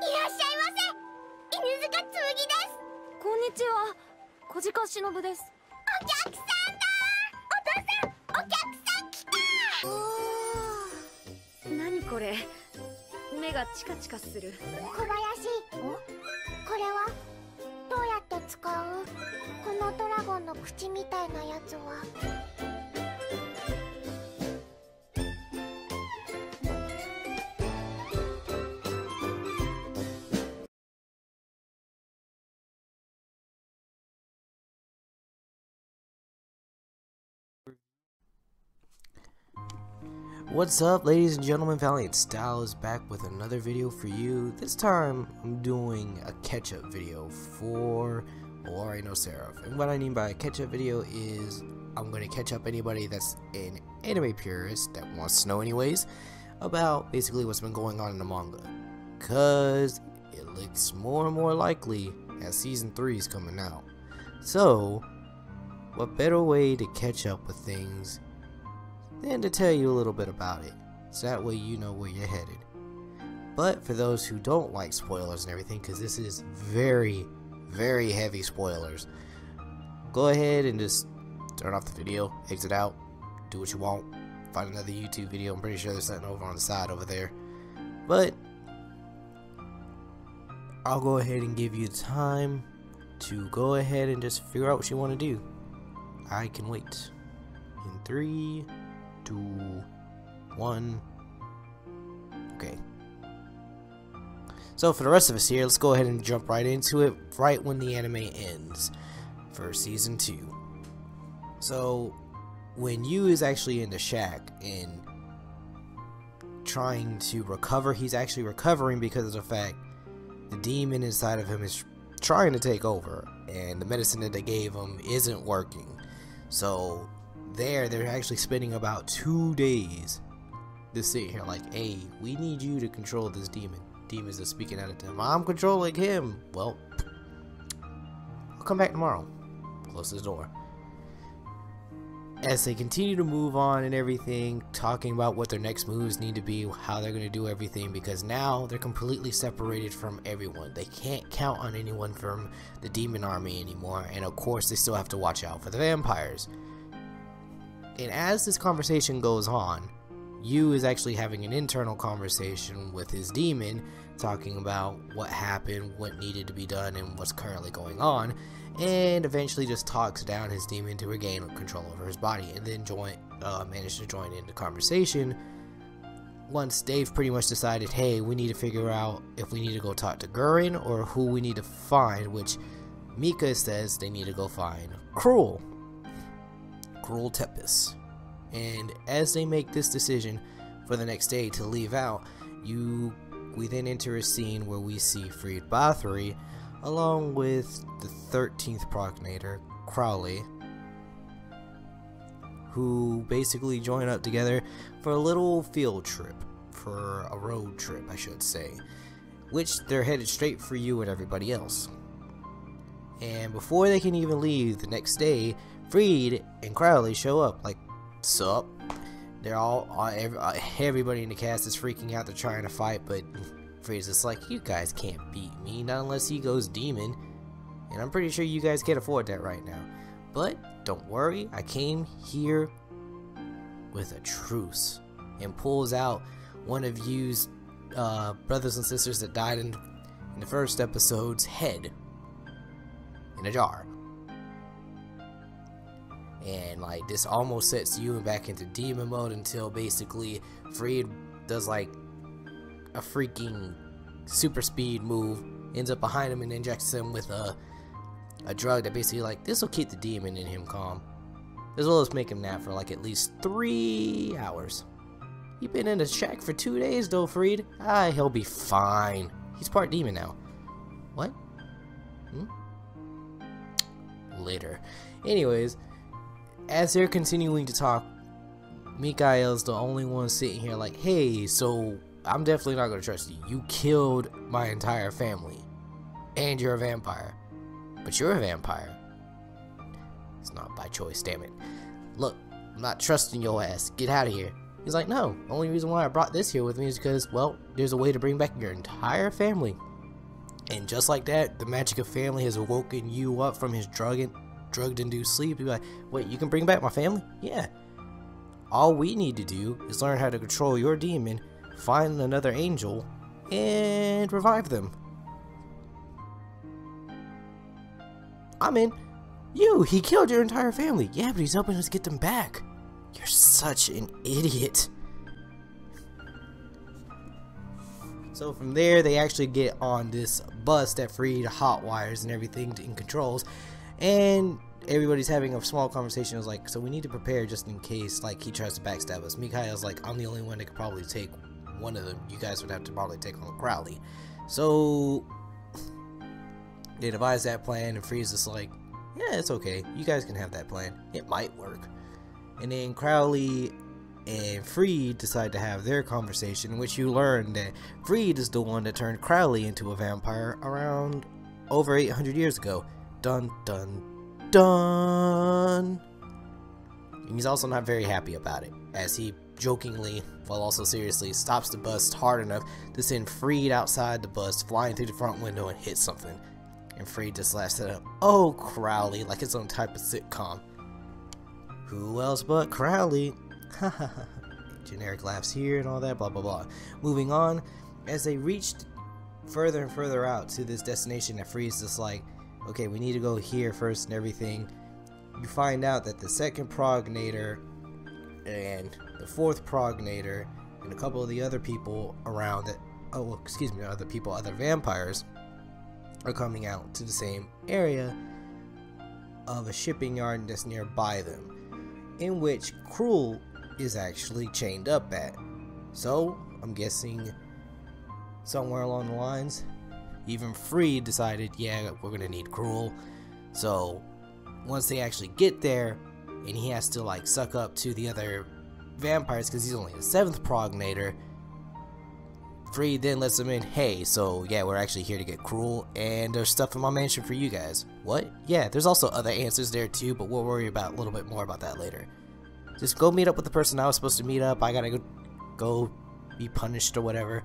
らっしゃいませ。犬塚紬です。こんにちは。小鹿しのぶです。お客さんだー。お父さん、お客さん来たおー。何これ。目がチカチカする。小林、これはどうやって使う？このドラゴンの口みたいなやつは。What's up, ladies and gentlemen? Valiant Style is back with another video for you. This time I'm doing a catch-up video for Owari No Serafu. And what I mean by a catch-up video is I'm going to catch up anybody that's an anime purist that wants to know anyways about basically what's been going on in the manga, cause it looks more and more likely as season 3 is coming out. So what better way to catch up with things than to tell you a little bit about it, so that way you know where you're headed. But for those who don't like spoilers and everything, because this is very, very heavy spoilers, go ahead and just turn off the video, exit out, do what you want, find another YouTube video. I'm pretty sure there's something over on the side over there. But I'll go ahead and give you time to go ahead and just figure out what you want to do. I can wait. In 3, 2, 1. Okay. So for the rest of us here, let's go ahead and jump right into it right when the anime ends for season 2. So when Yu is actually in the shack and trying to recover, he's actually recovering because of the fact the demon inside of him is trying to take over and the medicine that they gave him isn't working. So they're actually spending about 2 days to sit here like, hey, we need you to control this demon. Demons are speaking out of them. I'm controlling him. Well, I'll come back tomorrow. Close the door. As they continue to move on and everything, talking about what their next moves need to be, how they're going to do everything, because now they're completely separated from everyone. They can't count on anyone from the demon army anymore, and of course they still have to watch out for the vampires. And as this conversation goes on, Yu is actually having an internal conversation with his demon, talking about what happened, what needed to be done, and what's currently going on, and eventually just talks down his demon to regain control over his body, and then manage to join in the conversation once they've pretty much decided, hey, we need to figure out if we need to go talk to Gurren or who we need to find, which Mika says they need to go find Cruel Tempest. And as they make this decision for the next day to leave out, we then enter a scene where we see Freed Bathory along with the 13th Prognator, Crowley, who basically join up together for a little field trip, for a road trip I should say, which they're headed straight for you and everybody else. And before they can even leave the next day, Freed and Crowley show up like, sup? They're everybody in the cast is freaking out, they're trying to fight, but Freed's just like, you guys can't beat me, not unless he goes demon, and I'm pretty sure you guys can't afford that right now. But don't worry, I came here with a truce, and pulls out one of Yu's brothers and sisters that died in the first episode's head in a jar. And like this almost sets Yu back into demon mode until basically Freed does like a freaking super speed move, ends up behind him and injects him with a drug that basically like, this will keep the demon in him calm, as well as make him nap for like at least 3 hours. You've been in the shack for 2 days though, Freed. He'll be fine. He's part demon now. What? Later. Anyways, as they're continuing to talk, Mikael's the only one sitting here like, hey, so I'm definitely not going to trust you. You killed my entire family. And you're a vampire. But you're a vampire. It's not by choice, damn it. Look, I'm not trusting your ass. Get out of here. He's like, no, the only reason why I brought this here with me is because, well, there's a way to bring back your entire family. And just like that, the magic of family has woken you up from his drugged-induced sleep. You're like, wait, you can bring back my family? Yeah. All we need to do is learn how to control your demon, find another angel, and revive them. I'm in. He killed your entire family. Yeah, but he's helping us get them back. You're such an idiot. So from there, they actually get on this bus that freed hot wires and everything and controls, and everybody's having a small conversation. It was like, so we need to prepare just in case like he tries to backstab us. Mikhail's like, I'm the only one that could probably take one of them. You guys would have to probably take on Crowley. So they devise that plan, and Freed's just like, yeah, it's okay, you guys can have that plan, it might work. And then Crowley and Freed decide to have their conversation, in which you learn that Freed is the one that turned Crowley into a vampire around over 800 years ago. Dun dun dun. And he's also not very happy about it, as he jokingly, while also seriously, stops the bus hard enough to send Freed outside the bus, flying through the front window and hit something. And Freed just laughs at him. Oh, Crowley, like its own type of sitcom. Who else but Crowley? Generic laughs here and all that, blah blah blah. Moving on, as they reached further and further out to this destination, that Freed's just like, okay, we need to go here first and everything. You find out that the second prognator and the fourth prognator and a couple of the other people around that, other vampires are coming out to the same area of a shipping yard that's nearby them, in which Cruel is actually chained up at. So I'm guessing somewhere along the lines, even Freed decided, yeah, we're gonna need Cruel. So once they actually get there, and he has to like suck up to the other vampires because he's only the seventh prognator, Freed then lets him in. Hey, so yeah, we're actually here to get Cruel, and there's stuff in my mansion for you guys. What? Yeah, there's also other answers there too, but we'll worry about a little bit more about that later. Just go meet up with the person I was supposed to meet up. I gotta go be punished or whatever.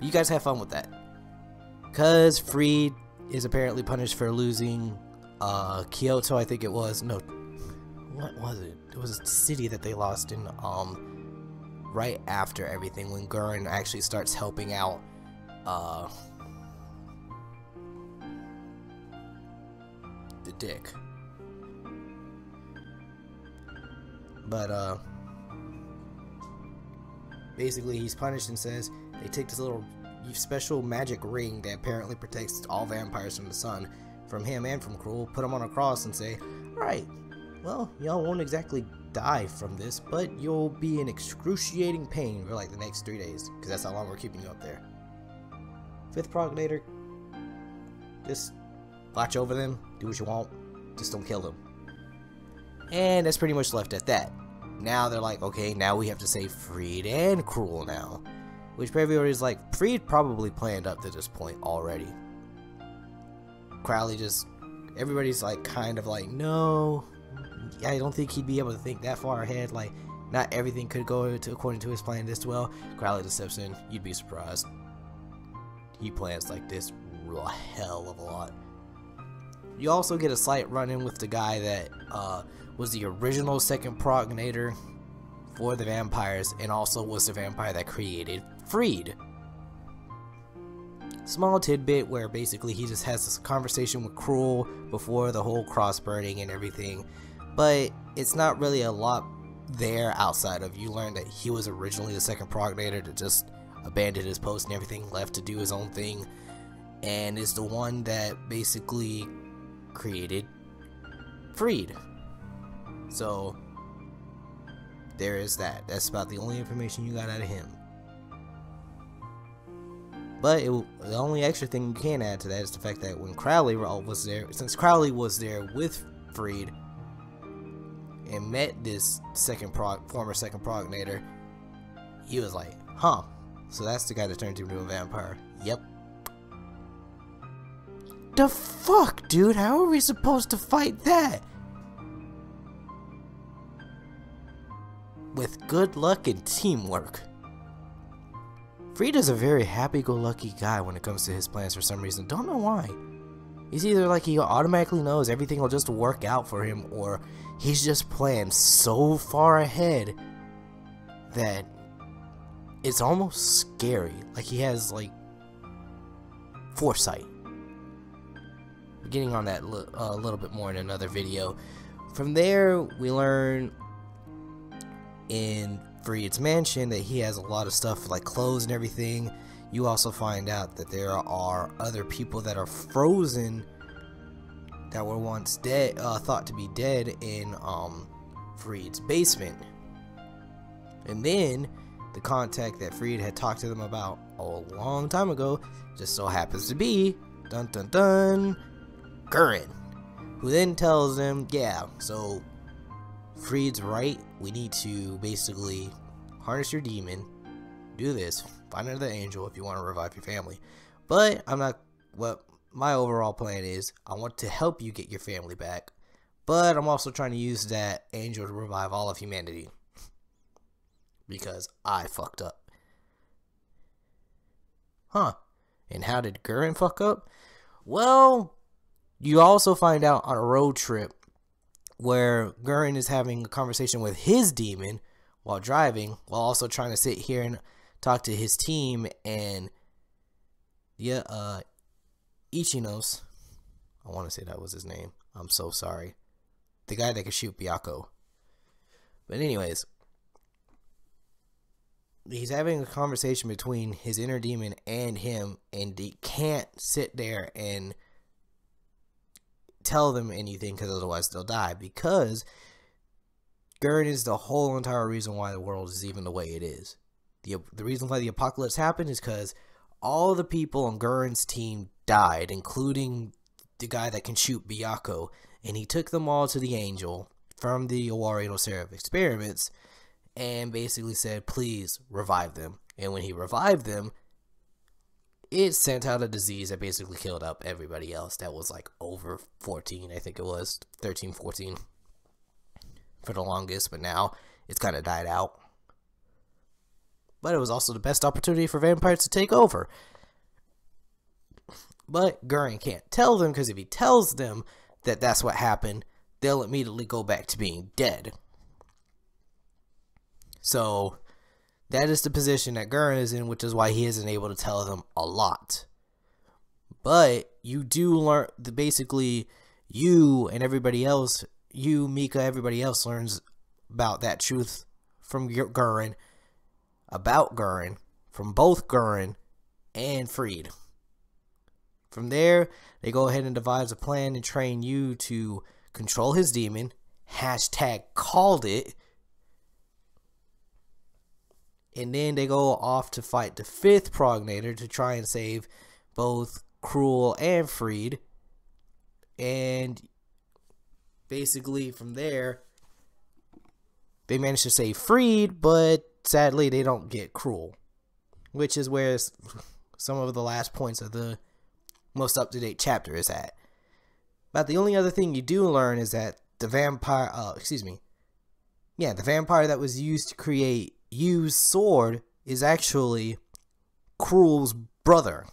You guys have fun with that. Cause Freed is apparently punished for losing Kyoto, I think it was. No, what was it? It was a city that they lost in right after everything, when Gurren actually starts helping out the dick. But basically he's punished and says they take this little special magic ring that apparently protects all vampires from the sun, from him and from Cruel, put him on a cross and say, alright, well, y'all won't exactly die from this, but you'll be in excruciating pain for like the next 3 days, because that's how long we're keeping you up there. Fifth prognator, just watch over them, do what you want, just don't kill them. And that's pretty much left at that. Now they're like, okay, now we have to save Freed and Cruel now. Which everybody's like, Freed probably planned up to this point already. Crowley just, everybody's like, kind of like, no, I don't think he'd be able to think that far ahead. Like, not everything could go according to his plan this well. Crowley just steps in, you'd be surprised. He plans like this a hell of a lot. You also get a slight run-in with the guy that was the original second prognator for the vampires, and also was the vampire that created Freed. Small tidbit where basically he just has this conversation with Cruel before the whole cross burning and everything, but it's not really a lot there outside of you learn that he was originally the second prognator that just abandoned his post and everything, left to do his own thing, and is the one that basically created Freed. So there is that. That's about the only information you got out of him. But the only extra thing you can add to that is the fact that when Crowley was there, since Crowley was there with Freed and met this former second prognator, he was like, huh, so that's the guy that turned into a vampire. Yep. The fuck, dude? How are we supposed to fight that? With good luck and teamwork. Frida's a very happy-go-lucky guy when it comes to his plans for some reason. Don't know why. He's either like he automatically knows everything will just work out for him, or he's just planned so far ahead that it's almost scary. Like he has like foresight. Getting on that a little bit more in another video. From there, we learn in Freed's mansion that he has a lot of stuff like clothes and everything. You also find out that there are other people that are frozen that were once dead, thought to be dead in Freed's basement. And then the contact that Freed had talked to them about a long time ago just so happens to be dun dun dun Gurren, who then tells them, yeah, so Freed's right, we need to basically harness your demon, do this, find another angel if you want to revive your family. But what my overall plan is, I want to help you get your family back, but I'm also trying to use that angel to revive all of humanity. Because I fucked up. Huh. And how did Gurren fuck up? Well, you also find out on a road trip where Gurren is having a conversation with his demon while driving, while also trying to sit here and talk to his team. And yeah, Ichinos, I want to say that was his name. I'm so sorry. The guy that could shoot Byakuya. But anyways, he's having a conversation between his inner demon and him, and he can't sit there and tell them anything because otherwise they'll die, because Gurren is the whole entire reason why the world is even the way it is. The reason why the apocalypse happened is because all the people on Gurren's team died, including the guy that can shoot Byakuya, and he took them all to the angel from the Owari No Serafu experiments and basically said, please revive them. And when he revived them, it sent out a disease that basically killed up everybody else that was like over 14, I think it was 13, 14 for the longest, but now it's kind of died out. But it was also the best opportunity for vampires to take over. But Gurren can't tell them, because if he tells them that that's what happened, they'll immediately go back to being dead. So that is the position that Gurren is in, which is why he isn't able to tell them a lot. But you do learn, basically, you and everybody else, you, Mika, everybody else learns about that truth from Gurren, about Gurren, from both Gurren and Freed. From there, they go ahead and devise a plan and train you to control his demon. Hashtag called it. And then they go off to fight the 5th prognator to try and save both Cruel and Freed. And basically from there, they manage to save Freed, but sadly they don't get Cruel. Which is where some of the last points of the most up-to-date chapter is at. But the only other thing you do learn is that the vampire, the vampire that was used to create Yu's sword is actually Cruel's brother.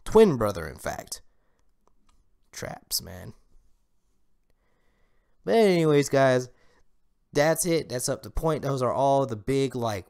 Twin brother, in fact. Traps, man. But anyways, guys, that's it. That's up to point. Those are all the big, like,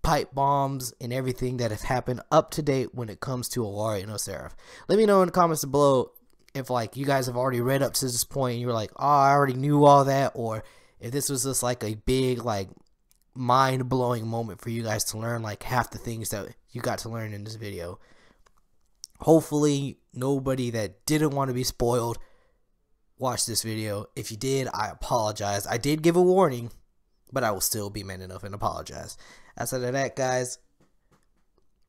pipe bombs and everything that have happened up to date when it comes to Owari No Serafu. Let me know in the comments below if, like, you guys have already read up to this point and you're like, oh, I already knew all that, or if this was just like a big, like, mind-blowing moment for you guys to learn like half the things that you got to learn in this video. Hopefully nobody that didn't want to be spoiled watched this video. If you did, I apologize. I did give a warning, but I will still be man enough and apologize. Outside of that, guys,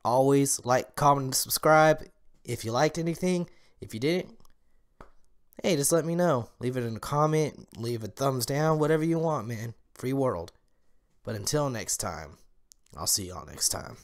always like, comment, and subscribe if you liked anything. If you didn't, hey, just let me know. Leave it in a comment, leave a thumbs down, whatever you want, man. Free world. But until next time, I'll see y'all next time.